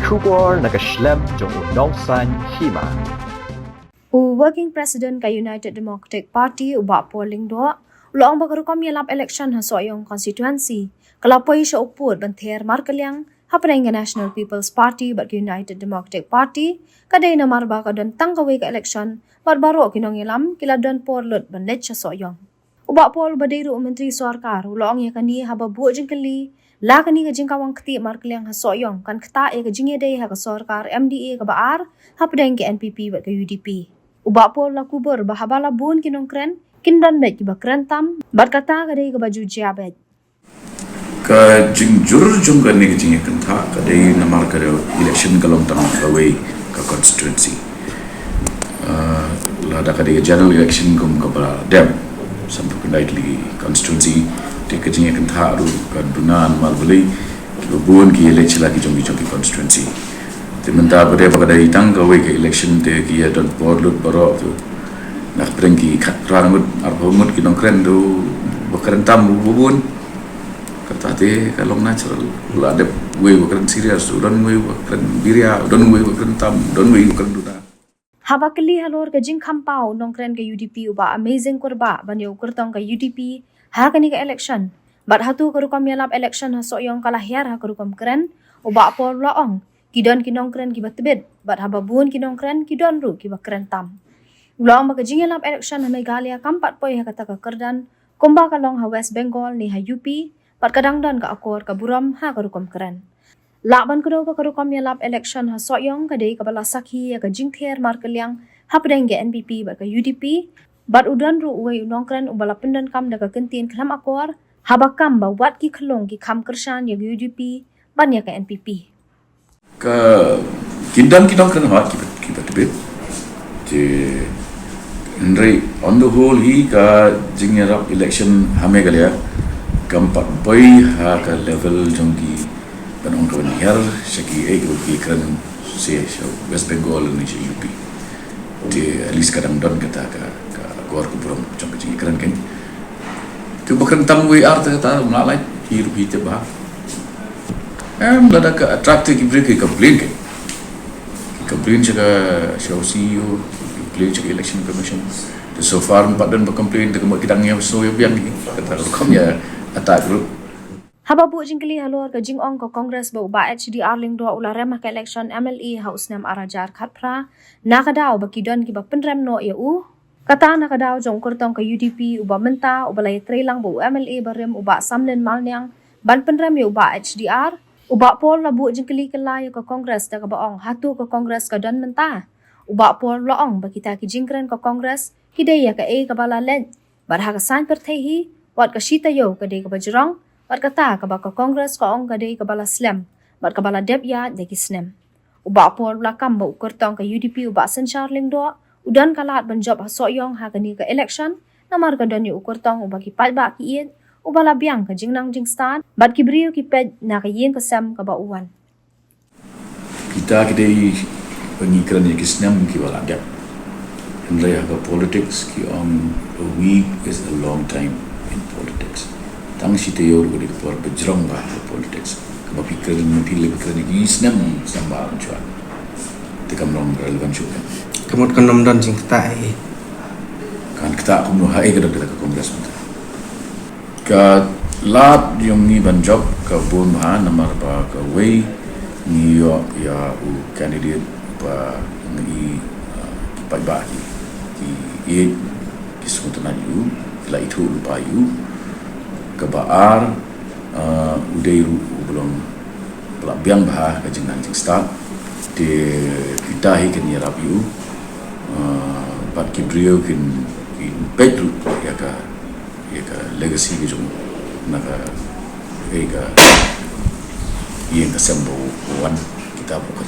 Shubor nakaslem jong Nausan Hima. Working President ka United Democratic Party uba polling do ulang bagarukom yalap election ha soyong constituency kalapoy siya upod banter markelyang hapanay nga National People's Party bat United Democratic Party kaday na marba ka don tangkaway ka election barbaro kinong yalam kiladon porlot banlet siya soyong uba pol badayro menteri sarkar ulang ya kani hababu jingkali la kani ka jingkawang kti markelyang ha soyong kan ktae ka jingyeday ha ka sarkar MDA ka baar hapanay ka NPP bat ka UDP uba pol la kubur bahabala bun kinong kren kindan bet kiba krentam barkata kadai ka baju jiabet ka jingjur jung ka ni jing kanta kadai namar ka election kalong tang away ka constituency la da kadai general election kum ka ba dem sampai lightly constituency te ka jing kanta ru ka dunan mal beli ki bun ki election lagi jung constituency te menta pada kadai tang ka away ka election te ki ya don porlut baro tu nak pergi rangut arbomut kinong kren do bakaran tam bubun kata te kalong natural la de we bakaran serious don we bakaran biria don we bakaran tam don we bakaran duna habakli halor ka jing khampau nong kren ka UDP uba amazing kurba banyo kurtong ka UDP ha kani ka election bat hatu karukom yalap election ha soyong kalahyar ha karukom kren uba pol laong kidon kinong kren kibatbet bat hababun kinong kren kidon ru kibakren tam ulang magajing yalap election na Meghalaya kampat poy ha kata ka kerdan kumba kalong ha West Bengal ni ha UP pat kadangdan ka akor ka buram ha karukom keren laban kudo ka karukom yalap election ha soyong kadai ka bala sakhi ka jingther markelyang ha pedenge NPP bat ka UDP bat udan ru uwe unong keren ubala pendan kam da ka kentin kram akor ha bakam ba wat ki khlong ki kham kershan ya UDP ban ya ka NPP ka kindan kren ha kibat je Andre, on the whole, he ka jingyarap election hame galia kampat boy ha ka level jonggi panong ka nihar shaki ego ki kan se West Bengal ni UP. Di at least kadang don kata ka gor ku buram jong jingi kan kan. Tu bukan tam we art kata malai hirup hite ba. Lada ka attractive ki break ka complain kan. Complain jaga show CEO cek election commission. So far empat dan berkomplain dengan kidangnya so yang ni kata rukamnya attack group. Hababu jingkali halor ka jingong ka Congress ba uba HDR ling do ula remah ka election MLA haus nam arajar khatpra nakadaw bakidon ki penrem no eu kata nakadaw jong kurtong ka UDP uba menta uba lay trelang bu MLA barem uba samlen malnyang ban penrem ye uba HDR uba pol labu jingkali kelay ka Congress da ka baong hatu ka Congress ka don menta uba pol laong bakita ki jingkren ka Congress kidaya ka ka bala len barha ka san perthehi wat ka shita yo ka de ka bajrong wat kata ka ba ka Congress ka ong ka de ka bala slam bat ka bala dep ya de ki snem uba pol la kam ba ukurtong ka UDP uba sen charling do udan kalat ban job ha soyong ha kani ka election namar ka don yu ukurtong uba ki palba ki ien uba la biang ka jingnang jingstan bat ki brio ki ped na ka yen ka sam ka ba uwan Kita kidai pengikran yang kisnam ki wala gap. Henry ha politics ki on a week is a long time in politics. Tang si teyor ko dik por bejrong ba politics. Kaba pikir nanti lebih keren ki kisnam sambal chuan. Tekam long relevan juga. Kemut kenom dan sing ketai. Kan kita aku mau hai ke kongres mata. Ka lat yung ni ban job ka bun ha namar ba ka way New York ya u candidate pa ngi pa ki kisuntan yu la itu lupa yu kebaar udai ru belum biang bah ka jengan jing start de kita hikin ya rap yu pat ki brio kin pedro ya ka legacy ki jung naka ka yang kesembuhan kita bukan